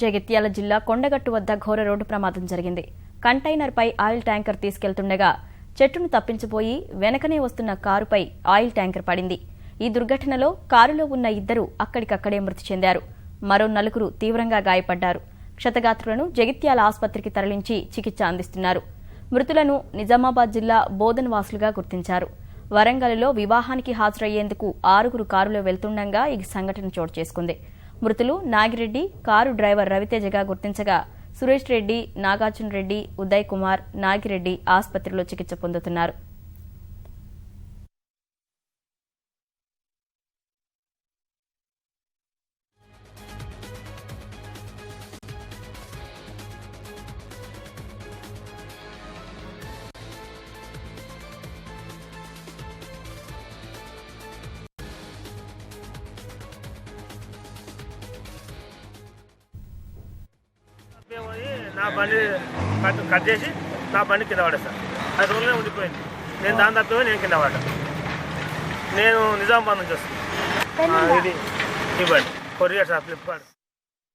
జగిత్యాల జిల్లా కొండగట్టు వద్ద ఘోర రోడ్డు ప్రమాదం జరిగింది. కంటైనర్పై ఆయిల్ ట్యాంకర్ తీసుకెళ్తుండగా చెట్టును తప్పించిపోయి వెనకనే వస్తున్న కారుపై ఆయిల్ ట్యాంకర్ పడింది. ఈ దుర్ఘటనలో కారులో ఉన్న 2 అక్కడికక్కడే మృతి చెందారు. మరో 4 తీవ్రంగా గాయపడ్డారు. క్షతగాత్రులను జగిత్యాల ఆసుపత్రికి తరలించి చికిత్స అందిస్తున్నారు. మృతులను నిజామాబాద్ జిల్లా బోధన్ వాసులుగా గుర్తించారు. వరంగల్లో వివాహానికి హాజరయ్యేందుకు 6 కారులో వెళ్తుండగా ఈ సంఘటన చోటు చేసుకుంది. మృతులు నాగిరెడ్డి, కారు డ్రైవర్ రవితేజగా గుర్తించగా సురేష్ రెడ్డి, నాగార్జున రెడ్డి, ఉదయ్ కుమార్, నాగిరెడ్డి ఆసుపత్రిలో చికిత్స పొందుతున్నారు. నా బండి కట్ చేసి నా బండి కింద పడేస్తాను. అది రోజునే ఉండిపోయింది. నేను దాని తప్పే నేను కింద పడ్డా. నేను నిజామాబాద్ నుంచి వస్తాను. ఇది ఈ బండి కొరియర్ షాప్ ఫ్లిప్కార్ట్.